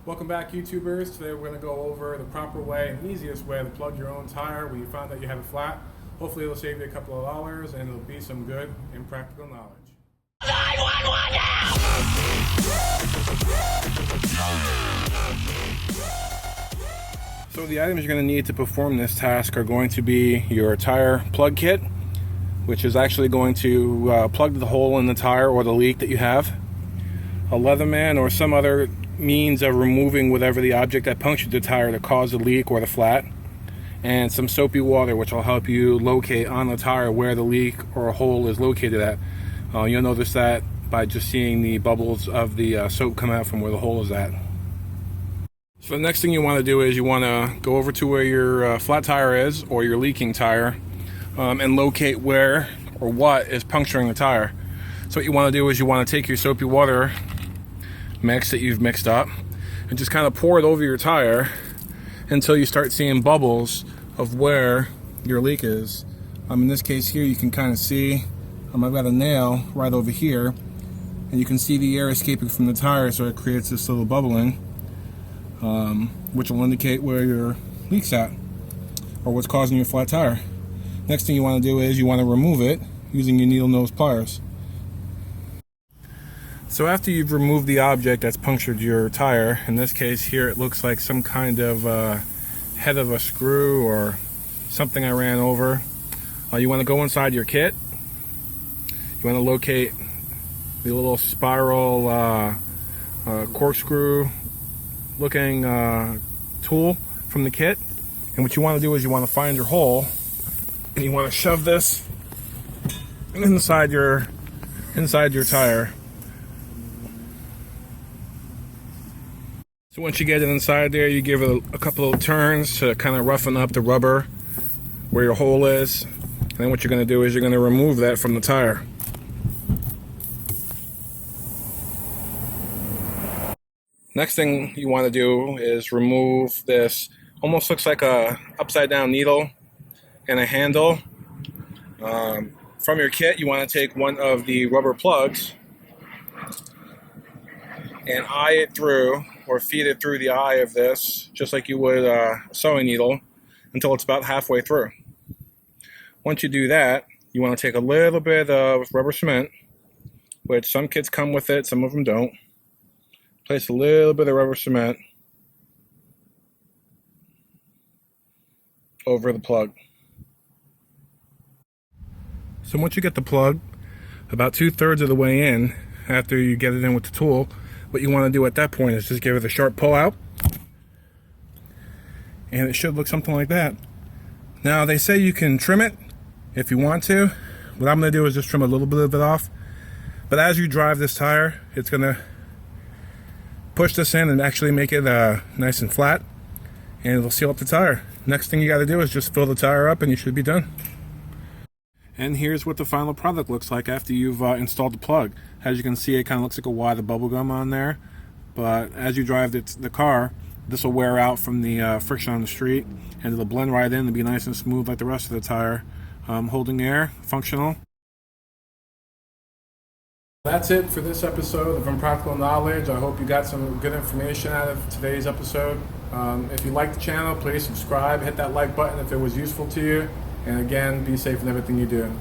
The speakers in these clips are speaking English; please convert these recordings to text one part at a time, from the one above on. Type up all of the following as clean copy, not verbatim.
Welcome back, YouTubers. Today we're going to go over the proper way and easiest way to plug your own tire when you found that you have it flat. Hopefully it'll save you a couple of dollars and it'll be some good and practical knowledge. 911 now! So the items you're going to need to perform this task are going to be your tire plug kit, which is actually going to plug the hole in the tire or the leak that you have, a Leatherman or some other means of removing whatever the object that punctured the tire to cause the leak or the flat, and some soapy water, which will help you locate on the tire where the leak or hole is located at. You'll notice that by just seeing the bubbles of the soap come out from where the hole is at. So the next thing you want to do is you want to go over to where your flat tire is or your leaking tire and locate where or what is puncturing the tire. So what you want to do is you want to take your soapy water mix that you've mixed up and just kind of pour it over your tire until you start seeing bubbles of where your leak is. In this case here, you can kind of see I've got a nail right over here, and you can see the air escaping from the tire, so it creates this little bubbling, which will indicate where your leak's at or what's causing your flat tire. Next thing you want to do is you want to remove it using your needle nose pliers. So after you've removed the object that's punctured your tire, in this case here it looks like some kind of head of a screw or something I ran over, you want to go inside your kit. You want to locate the little spiral corkscrew looking tool from the kit, and what you want to do is you want to find your hole and you want to shove this inside your tire. So once you get it inside there, you give it a couple of turns to kind of roughen up the rubber where your hole is. And then what you're going to do is you're going to remove that from the tire. Next thing you want to do is remove this, almost looks like a upside down needle and a handle. From your kit, you want to take one of the rubber plugs and eye it through, or feed it through the eye of this, just like you would a sewing needle, until it's about halfway through. Once you do that, you want to take a little bit of rubber cement, which some kits come with it, some of them don't. Place a little bit of rubber cement over the plug. So once you get the plug about 2/3 of the way in, after you get it in with the tool, what you want to do at that point is just give it a sharp pull out, and it should look something like that. Now they say you can trim it if you want to. What I'm going to do is just trim a little bit of it off, but as you drive this tire, it's going to push this in and actually make it nice and flat, and it'll seal up the tire. Next thing you got to do is just fill the tire up and you should be done. And here's what the final product looks like after you've installed the plug. As you can see, it kind of looks like a wad of bubble gum on there, but as you drive the car, this will wear out from the friction on the street, and it'll blend right in and be nice and smooth like the rest of the tire, holding air, functional. That's it for this episode of Impractical Knowledge. I hope you got some good information out of today's episode. If you like the channel, please subscribe, hit that like button if it was useful to you, and again, be safe in everything you do.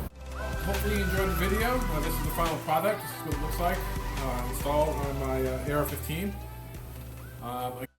Hopefully you enjoyed the video. This is the final product. This is what it looks like installed on my AR-15.